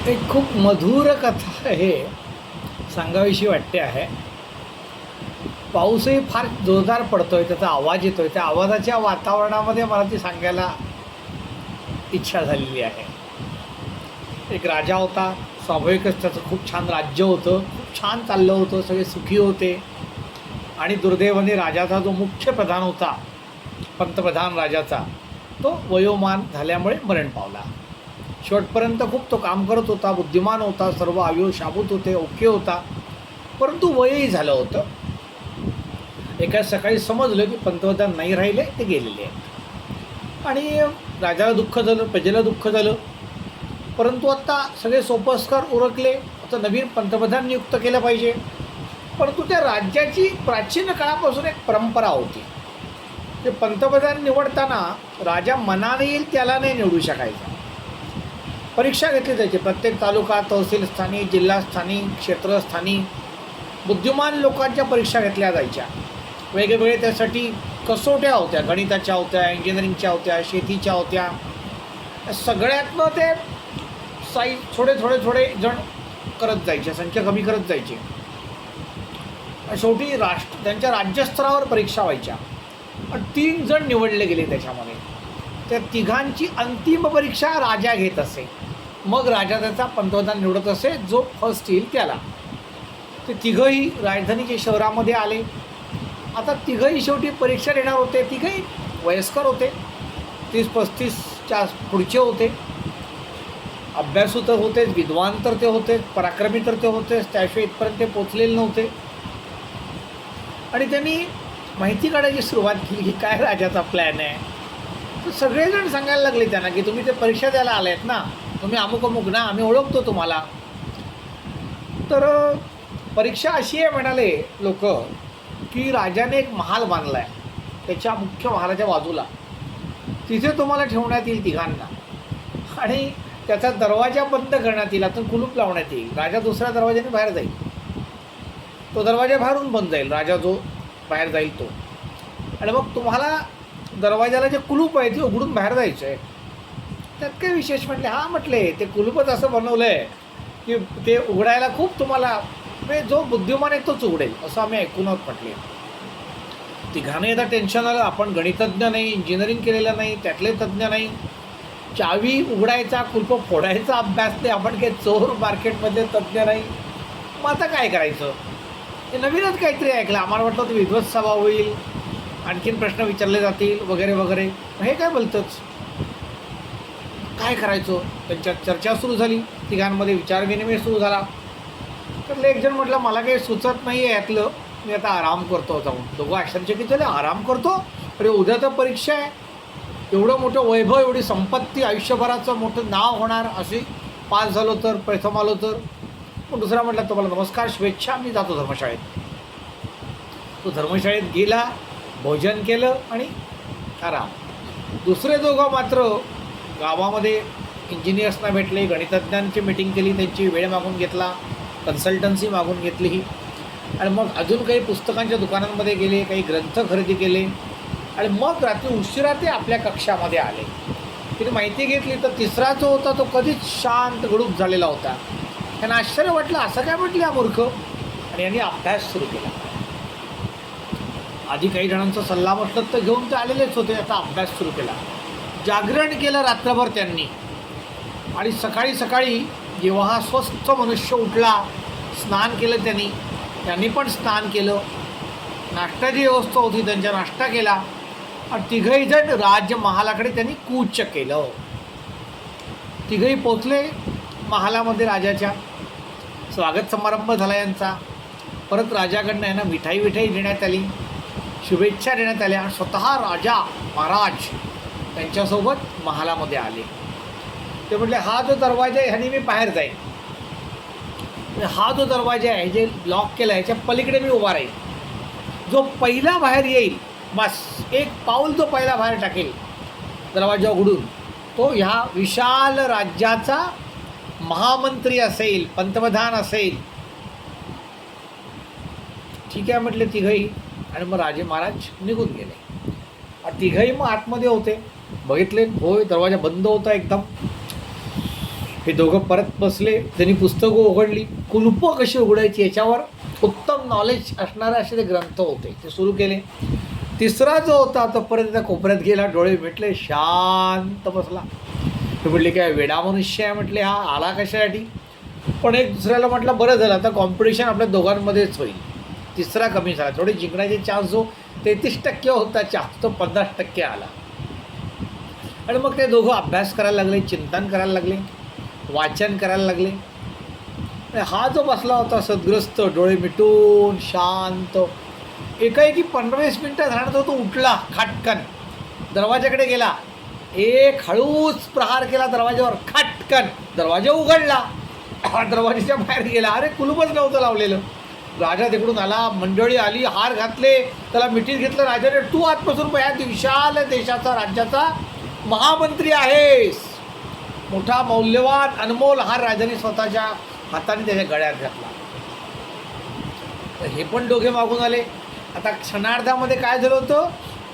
एक खूप मधुर कथा आहे, सांगावीशी वाटते आहे. पाऊसही फार जोरदार पडतोय, त्याचा आवाज येतोय. त्या आवाजाच्या वातावरणामध्ये मला ती सांगायला इच्छा झालेली आहे. एक राजा होता. स्वाभाविकच त्याचं खूप छान राज्य होतं, खूप छान चाललं होतं, सगळे सुखी होते. आणि दुर्दैवाने राजाचा जो मुख्य प्रधान होता, पंतप्रधान राजाचा, तो वयोमान झाल्यामुळे मरण पावला. शेवटपर्यंत खूप तो काम करत होता, बुद्धिमान होता, सर्व अवयव शाबूत होते, ओके होता, परंतु वयही झालं होतं. एका सकाळी समजलं की पंतप्रधान नाही राहिले, ते गेलेले आहेत. आणि राजाला दुःख झालं, प्रजेला दुःख झालं. परंतु आत्ता सगळे सोपस्कर उरकले, आता नवीन पंतप्रधान नियुक्त केलं पाहिजे. परंतु त्या राज्याची प्राचीन काळापासून एक परंपरा होती. ते पंतप्रधान निवडताना राजा मनाने येईल त्याला नाही निवडू शकायचा. परीक्षा घेतली जायची. प्रत्येक तालुका, तहसीलस्थानी, जिल्हास्थानी, क्षेत्रस्थानी बुद्धिमान लोकांच्या परीक्षा घेतल्या जायच्या. वेगवेगळे त्यासाठी कसोट्या होत्या. गणिताच्या होत्या, इंजिनिअरिंगच्या होत्या, शेतीच्या होत्या. सगळ्यातनं ते थोडे थोडे थोडे जण करत जायचे, संख्या कमी करत जायची. शेवटी त्यांच्या राज्यस्तरावर परीक्षा व्हायच्या. आणि 3 जण निवडले गेले त्याच्यामध्ये. त्या तिघांची अंतिम परीक्षा राजा घेत असे. मग राजा त्याचा पंतप्रधान निवडत असे, जो फर्स्ट येईल त्याला. ते तिघंही राजधानीच्या शहरामध्ये आले. आता तिघंही शेवटी परीक्षा देणार होते. तिघंही वयस्कर होते, 30-35च्या पुढचे होते. अभ्यासू तर होतेच, विद्वान तर ते होतेच, पराक्रमी तर ते होतेच, त्याशिवाय इथपर्यंत ते पोचलेले नव्हते. आणि त्यांनी माहिती काढायची सुरुवात केली की काय राजाचा प्लॅन आहे. तर सगळेजण सांगायला लागले त्यांना की तुम्ही ते परीक्षा द्यायला आले आहेत ना, तुम्ही अमुक अमुक ना, आम्ही ओळखतो तुम्हाला. तर परीक्षा अशी आहे म्हणाले लोक, की राजाने एक महाल बांधला आहे, त्याच्या मुख्य महालाच्या बाजूला. तिथे तुम्हाला ठेवण्यात येईल तिघांना. आणि त्याचा दरवाजा बंद करण्यात येईल, आतून कुलूप लावण्यात येईल. राजा दुसऱ्या दरवाजाने बाहेर जाईल. तो दरवाजा बाहेरून बंद जाईल, राजा जो बाहेर जाईल तो. आणि मग तुम्हाला दरवाजाला जे कुलूप आहे ते उघडून बाहेर जायचं आहे. त्यात काय विशेष म्हटले? हां म्हटले, ते कुलूपच असं बनवलं आहे की ते उघडायला खूप तुम्हाला, म्हणजे जो बुद्धिमान आहे तोच उघडेल, असं आम्ही ऐकून आहोत म्हटले. तिघांनी आता टेन्शन आलं. आपण गणितज्ञ नाही, इंजिनिअरिंग केलेलं नाही, त्यातले तज्ज्ञ नाही, चावी उघडायचा, कुलप फोडायचा अभ्यास नाही, आपण काही चोर मार्केटमधले तज्ज्ञ नाही. मग आता काय करायचं? ते नवीनच काहीतरी ऐकलं. आम्हाला वाटलं ते विध्वत सभा होईल, आणखीन प्रश्न विचारले जातील वगैरे वगैरे. हे काय बोलतंच, काय करायचं? त्यांच्यात चर्चा सुरू झाली, तिघांमध्ये विचारविनिमय सुरू झाला. तर एक जण म्हटलं, मला काही सुचत नाही आहे यातलं, मी आता आराम करतो जाऊन. दोघं आश्चर्यचकित झाले. आराम करतो? अरे उद्या तर परीक्षा आहे. एवढं मोठं वैभव, एवढी संपत्ती, आयुष्यभराचं मोठं नाव होणार, अशी पास झालो तर, प्रथम आलो तर. पण दुसरा म्हटलं, तुम्हाला नमस्कार, शुभेच्छा, मी जातो धर्मशाळेत. तो धर्मशाळेत गेला, भोजन केलं आणि आराम. दुसरे दोघं मात्र गावामध्ये इंजिनियर्सना भेटले, गणितज्ञांची मीटिंग केली, त्यांची वेळ मागून घेतला, कन्सल्टन्सी मागून घेतली. आणि मग अजून काही पुस्तकांच्या दुकानांमध्ये गेले, काही ग्रंथ खरेदी केले. आणि मग रात्री उशिरा ते आपल्या कक्षामध्ये आले. तिने माहिती घेतली तर तिसरा जो होता तो कधीच शांत गडूप झालेला होता. त्यांना आश्चर्य वाटलं, असं काय म्हटलं हा मूर्ख. आणि यांनी अभ्यास सुरू केला. आधी काही जणांचा सल्ला म्हटलं तर घेऊन ते आलेलेच होते. आता अभ्यास सुरू केला, जागरण केलं रात्रभर त्यांनी. आणि सकाळी सकाळी जेव्हा हा स्वस्थ मनुष्य उठला, स्नान केलं त्यांनी पण स्नान केलं, नाश्त्याची व्यवस्था होती, त्यांचा नाश्ता केला. आणि तिघही जण राजमहालाकडे त्यांनी कूच केलं. तिघही पोचले महालामध्ये. राजाच्या स्वागत समारंभ झाला यांचा. परत राजाकडनं यांना मिठाई देण्यात आली, शुभेच्छा देण्यात आल्या. स्वतः राजा महाराज त्यांच्यासोबत महालामध्ये आले. ते म्हटले, हा जो दरवाजा आहे ह्याने मी बाहेर जाईन. हा जो दरवाजा आहे जे लॉक केला आहे, ह्याच्या पलीकडे मी उभा राहील. जो पहिला बाहेर येईल, बस एक पाऊल जो पहिला बाहेर टाकेल दरवाजा उघडून, तो ह्या विशाल राज्याचा महामंत्री असेल, पंतप्रधान असेल. ठीक आहे म्हटले तिघही. आणि मग राजे महाराज निघून गेले. तिघही मग आतमध्ये होते. बघितले, होय दरवाजा बंद होता एकदम. हे दोघं परत बसले, त्यांनी पुस्तकं उघडली, कुलुपं कशी उघडायची याच्यावर उत्तम नॉलेज असणारे असे ते ग्रंथ होते, ते सुरू केले. तिसरा जो होता तो परत त्या कोपऱ्यात गेला, डोळे मिटले, शांत बसला. ते म्हटले काय वेडा मनुष्य आहे म्हटले, हा आला कशासाठी. पण एक दुसऱ्याला म्हटलं बरं झालं, आता कॉम्पिटिशन आपल्या दोघांमध्येच होईल. तिसरा कमी झाला, थोडे जिंकण्याचे चान्स जो 33% होता चान्स तो 50% आला. आणि मग ते दोघं अभ्यास करायला लागले, चिंतन करायला लागले, वाचन करायला लागले. हा जो बसला होता सद्ग्रस्त, डोळे मिटून शांत, एकाएकी 15-20 मिनटं झाल्यानंतर तो उठला, खाटकन दरवाजाकडे गेला, एक हळूच प्रहार केला दरवाजावर, खाटकन दरवाजा उघडला. दरवाजाच्या बाहेर गेला, अरे कुलूपच नव्हतं लावलेलं. राजा तिकडून आला, मंडळी आली, हार घातले, त्याला मिठीत घेतलं. राजाने तू आजपासून या विशाल देशाचा, राज्याचा महामंत्री आहेस. मोठा मौल्यवान अनमोल हार राजाने स्वतःच्या हाताने त्याच्या गळ्यात घातला. हे पण दोघे मागून आले. आता क्षणार्धामध्ये काय झालं होतं,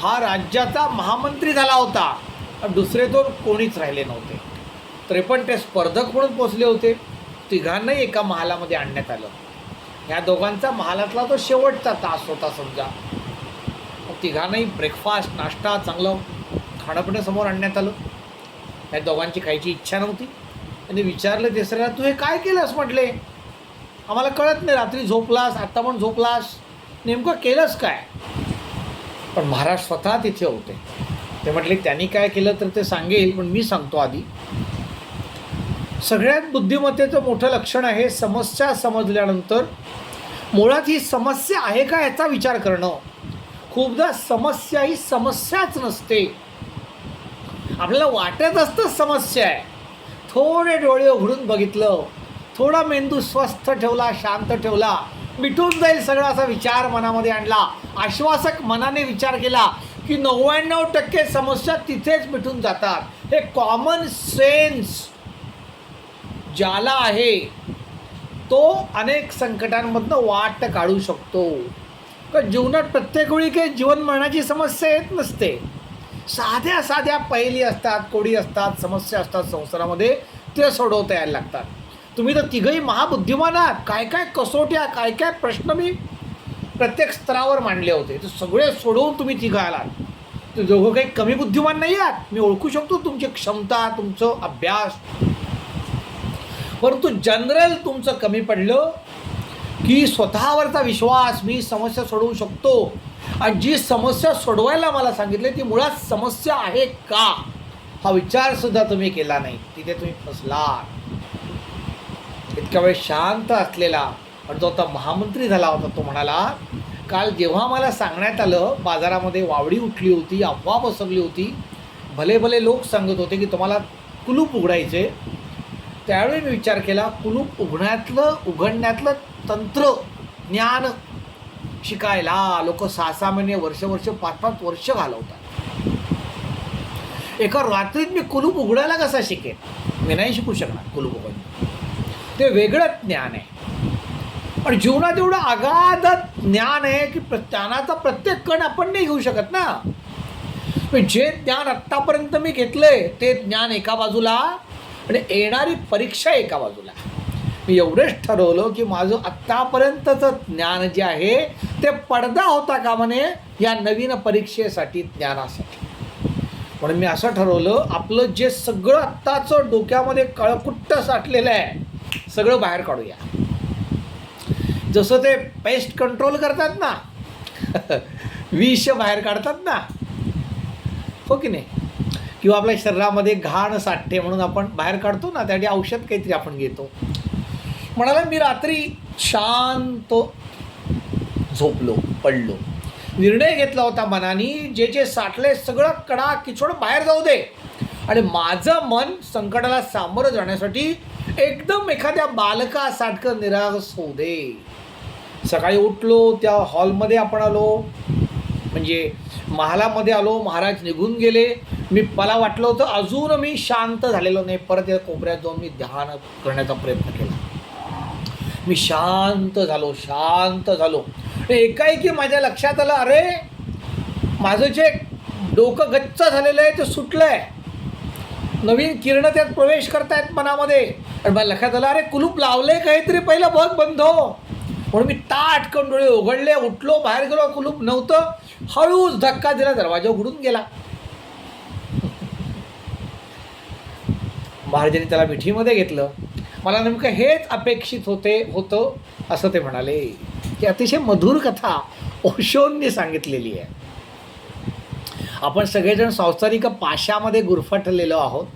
हा राज्याचा महामंत्री झाला होता, दुसरे दोन कोणीच राहिले नव्हते. तरी पण ते स्पर्धक म्हणून पोचले होते. तिघांनाही एका महालामध्ये आणण्यात आलं. ह्या दोघांचा महालातला तो शेवटचा तास होता समजा. तिघांनाही ब्रेकफास्ट, नाश्ता, चांगलं खाणंपिणं समोर आणण्यात आलं. या दोघांची खायची इच्छा नव्हती. आणि विचारलं तिसऱ्याला, तू हे काय केलंस म्हटले, आम्हाला कळत नाही, रात्री झोपलास, आत्ता पण झोपलास, नेमकं केलंस काय. पण महाराज स्वतः तिथे होते. ते म्हटले त्यांनी काय केलं तर ते सांगेल, पण मी सांगतो आधी. सगळ्यात बुद्धिमत्तेचं मोठं लक्षण आहे समस्या समजल्यानंतर मुळात ही समस्या आहे का याचा विचार करणं. खूपदा समस्या ही समस्याच नसते, आपल्याला वाटत असतं समस्या आहे. थोडे डोळे उघडून बघितलं, थोडा मेंदू स्वस्थ ठेवला, शांत ठेवला, मिटून जाईल सगळा असा विचार मनामध्ये आणला, आश्वासक मनाने विचार केला की 99% समस्या तिथेच मिटून जातात. हे कॉमन सेन्स ज्याला आहे तो अनेक संकटांमधनं वाट काढू शकतो. कारण जीवनात प्रत्येक वेळी काही जीवन मरणाची समस्या येत नसते. साध्या साध्या पहिली असतात, कोडी असतात, समस्या असतात संसारामध्ये, ते सोडवता यायला लागतात. तुम्ही तर तिघही महाबुद्धिमान आहात. काय काय कसोट्या, काय काय प्रश्न मी प्रत्येक स्तरावर मांडले होते, ते सगळे सोडवून तुम्ही तिघं आलात. ते दोघं काही कमी बुद्धिमान नाही आहात. मी ओळखू शकतो तुमची क्षमता, तुमचं अभ्यास, परंतु जनरल तुमचं कमी पडलं की स्वतःवरचा विश्वास, मी समस्या सोडवू शकतो. आणि जी समस्या सोडवायला मला सांगितले ती मुळात समस्या आहे का, हा विचारसुद्धा तुम्ही केला नाही, तिथे तुम्ही फसला. इतक्या वेळ शांत असलेला आणि जो आता महामंत्री झाला होता तो म्हणाला, काल जेव्हा मला सांगण्यात आलं, बाजारामध्ये वावडी उठली होती, अफवा पसरली होती, भले भले लोक सांगत होते की तुम्हाला कुलूप उघडायचे, त्यावेळी मी विचार केला, कुलूप उघडण्यातलं तंत्र ज्ञान शिकायला लोक 6-6 महिने, वर्ष 5-5 वर्ष घालवतात. एका रात्रीत मी कुलूप उघडायला कसा शिकेन, मी नाही शिकू शकणार कुलूप उघडणं. ते वेगळंच ज्ञान आहे. आणि जीवनात एवढं अगाध ज्ञान आहे की ज्ञानाचा प्रत्येक कण आपण नाही घेऊ शकत ना. जे ज्ञान आत्तापर्यंत मी घेतलंय ते ज्ञान एका बाजूला आणि येणारी परीक्षा एका बाजूला. मी एवढंच ठरवलं की माझं आत्तापर्यंतचं ज्ञान जे आहे ते पडदा होता का म्हणे या नवीन परीक्षेसाठी, ज्ञानासाठी. म्हणून मी असं ठरवलं, आपलं जे सगळं आत्ताचं डोक्यामध्ये कळकुट्ट साठलेलं आहे सगळं बाहेर काढूया. जसं ते पेस्ट कंट्रोल करतात ना, विष बाहेर काढतात ना, हो की नाही, किंवा आपल्या शरीरामध्ये घाण साठते म्हणून आपण बाहेर काढतो ना, त्यासाठी औषध काहीतरी आपण घेतो. म्हणाला मी रात्री शांत झोपलो, पडलो, निर्णय घेतला होता मनाने, जे जे साठले सगळं कडा किचोड बाहेर जाऊ दे आणि माझं मन संकटाला सामोरं जाण्यासाठी एकदम एखाद्या बालकासारखं निरागस होऊ दे. सकाळी उठलो, त्या हॉलमध्ये आपण आलो, म्हणजे महालामध्ये आलो, महाराज निघून गेले. मला वाटलं होतं अजून मी शांत झालेलो नाही. परत या कोपऱ्यात जाऊन मी ध्यान करण्याचा प्रयत्न केला. मी शांत झालो. एकाएकी माझ्या लक्षात आलं, अरे माझं जे डोकं गच्च झालेलं आहे ते सुटलं आहे. नवीन किरण त्यात प्रवेश करतायत मनामध्ये. आणि मला लक्षात आलं, अरे कुलूप लावलंय काहीतरी, पहिलं बघ बंद हो. म्हणून मी ताटकन डोळे उघडले, उठलो, बाहेर गेलो, कुलूप नव्हतं. हळूच धक्का दिला, दरवाजा उघडून गेला. महाराजांनी त्याला मिठीमध्ये घेतलं. मला नेमकं हेच अपेक्षित होतं असं ते म्हणाले. की अतिशय मधुर कथा ओशोंनी सांगितलेली आहे. आपण सगळेजण संसारिक पाशामध्ये गुरफटलेलो आहोत.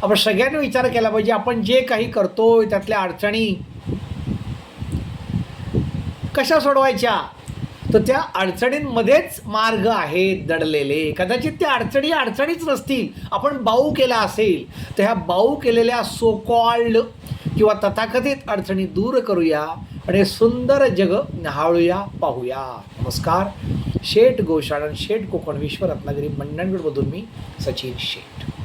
आपण सगळ्यांनी विचार केला पाहिजे, आपण जे काही करतोय त्यातल्या अडचणी कशा सोडवायच्या. तर त्या अडचणींमध्येच मार्ग आहेत दडलेले. कदाचित त्या अडचणीच नसतील, आपण बाऊ केला असेल, तर ह्या बाऊ केलेल्या सो कॉल्ड किंवा तथाकथित अडचणी दूर करूया आणि सुंदर जग निहाळूया, पाहूया. नमस्कार. शेठ गोशाळन, शेठ कोकण, विश्व रत्नागिरी मंडणगडमधून मी सचिन शेठ.